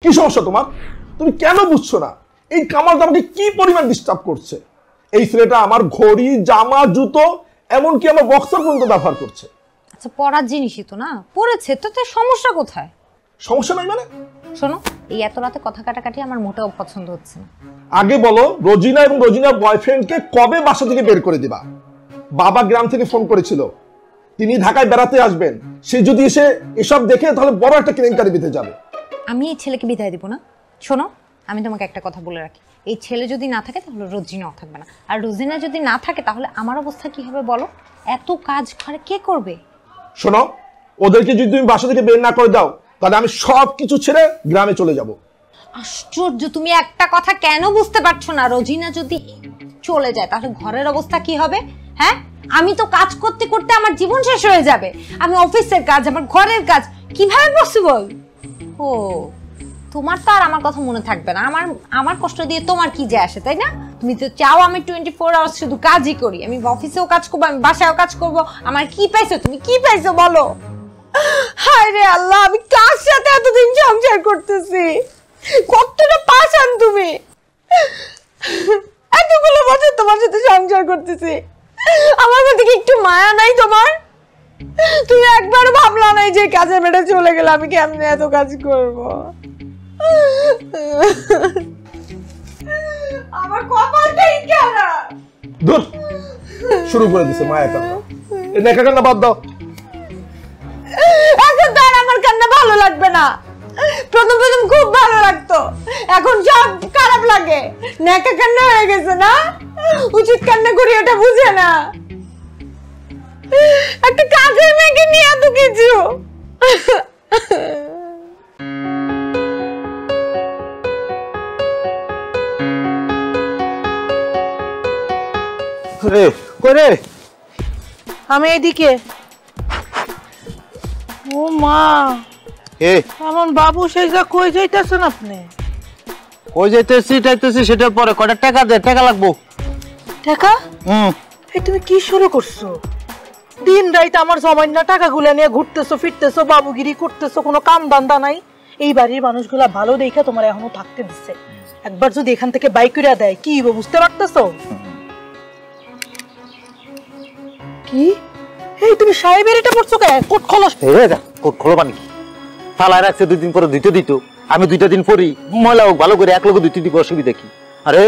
কি সমস্যা তোমার? তুমি কেন বুঝছো না এই কামাল আমাকে কি পরিমাণ ডিস্টার্ব করছে? এই ছেলেটা আমার ঘড়ি, জামা, জুতো, এমনকি আমার বক্সার পর্যন্ত ব্যবহার করছে। আচ্ছা পরার জিনিসই তো না, পরেছে তো, তো সমস্যা কোথায়? সমস্যা নাই মানে? শোনো, এই এত রাতে কথা কাটাকাটি আমার মোটেও পছন্দ হচ্ছে না। আগে বলো রোজিনা এবং রোজিনার বয়ফ্রেন্ডকে কবে বাসা থেকে বের করে দিবা? বাবা গ্রাম থেকে ফোন করেছিল, তিনি ঢাকায় বেড়াতে আসবেন। সে যদি এসে এসব দেখে তাহলে বড় একটা কেলেঙ্কারি বেঁধে যাবে। আমি এই ছেলেকে বিদায় দিব না। শোনো, আমি তোমাকে একটা কথা বলে রাখি, এই ছেলে যদি না থাকে তাহলে রোজিনাও থাকবে না, আর রোজিনা যদি না থাকে তাহলে আমার অবস্থা কি হবে বলো? এত কাজ ঘরে কে করবে? শোনো, ওদেরকে যদি তুমি বাসা থেকে বের না করে দাও তাহলে আমি সবকিছু ছেড়ে গ্রামে চলে যাব। আশ্চর্য, তুমি একটা কথা কেন বুঝতে পারছো না? রোজিনা যদি চলে যায় তাহলে ঘরের অবস্থা কি হবে? হ্যাঁ, আমি তো কাজ করতে করতে আমার জীবন শেষ হয়ে যাবে। আমি অফিসের কাজ, আমার ঘরের কাজ, কিভাবে পসিবল? ও, তোমার তো আর আমার কথা মনে থাকবে না। আমার কষ্ট দিয়ে তোমার কি যায় আসে, তাই না? তুমি তো চাও আমি 24 আওয়ার্স শুধু কাজই করি। আমি অফিসেও কাজ করবো, আমি বাসায়ও কাজ করবো। আমার কি পাইছো তুমি? কি পাইছো বলো? হায় রে আল্লাহ, আমি কার সাথে এতদিন সংসার করতেছি? কতটা পাশান তুমি! এতগুলো বছর তোমার সাথে সংসার করতেছি, আমার মধ্যে কি একটু মায়া নাই তোমার? তুমি একবারও ভাবলা নাই যে কাজে মেটে চলে গেলে আমি কেমনে এত কাজ করব? আমার কপালটাই কানা। দূর, শুরু করে দিছে মায়া কান্না। এই নেকা কান্না বাদ দাও। এখন তো আর আমার কান্না ভালো লাগবে না। প্রথম প্রথম খুব ভালো লাগতো, এখন সব খারাপ লাগে। নেকা কান্না হয়ে গেছে না? উচিত কান্না করি ওটা বুঝে না। একটা কাজের মেয়েকে নিয়ে এত কিছু। আমি এইদিকে। ও মা, এমন বাবু সেজা কই যাইতেছেন আপনি? কই যাইতেছি সেটার পরে কয়টা টাকা দে, টাকা লাগবো। টাকা? এই তুমি কি শুরু করছো? দিন রাত আমার জমাইনা টাকাগুলো নিয়ে ঘুরতেছো ফিরতেছো, বাবুগিরি করতেছো, কোনো কাম দান্দা নাই। এই বাড়ির মানুষগুলা ভালো দেখে তোমার এখনো থাকতে দিচ্ছে। একবার যদি এখান থেকে বাইক করে দেয় কি বুঝতে পারতেছো? কি এই তুমি সাহেবের এটা পড়ছো কে? কোট খোলো। কোট খোলো মানে কি? ফালায় রাখছে 2 দিন পরে দুইটা দিত, আমি 2টা দিন পরি ময়লা হোক ভালো করে এক লোক 2টি দিব, অসুবিধা কি? আরে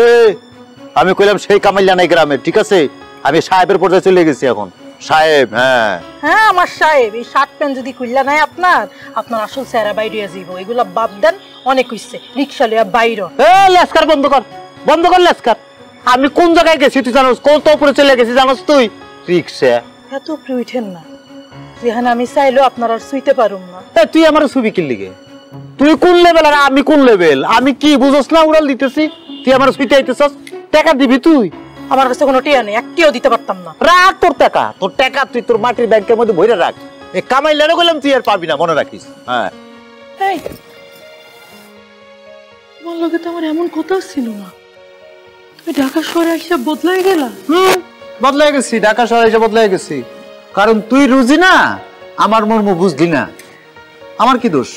আমি কইলাম সেই কামাইলা নাই গ্রামে, ঠিক আছে? আমি সাহেবের পর্যায়ে চলে গেছি এখন। সাহেব, হ্যাঁ হ্যাঁ আমার সাহেব। এই শার্ট প্যান্ট যদি খুললা নাই আপনার আসল চেহারা বাইরে যাইব। এগুলা বাদ দেন, অনেক হইছে। রিকশা লইয়া বাইরে। লেসকার বন্ধ কর, বন্ধ কর লেসকার। আমি কোন জায়গায় গেছি তুই জানোস? কত উপরে চলে গেছি জানোস তুই? রিকশা এত উপরে উঠেন না, যেখানে আমি চাইলেও আপনার আর শুইতে পারুম না। তুই আমার ছবি কিনলি গে? তুই কোন লেভেল আর আমি কোন লেভেল? আমি কি বুঝোস না? উড়াল দিতেছি, তুই আমার ছুইতে আইতেছস। টাকা দিবি তুই? আমার কাছে কোনো টিয়া নেই, একটিও দিতে পারতাম না। রাখ তোর টাকা, তোর টাকা তুই তোর মাটির ব্যাংকের মধ্যে ভরে রাখ। এই কামাইলে গেলাম তুই আর পাবি না, মনে রাখিস। হ্যাঁ, তোমার লগে তো আমার এমন কথা ছিল না। তুমি ঢাকা শহরে এসে বদলাই গেলা। বদলাই গেছি, ঢাকা শহরে এসে বদলাই গেছি। কারণ তুই রুজি না, আমার মর্ম বুঝলি না। আমার কি দোষ?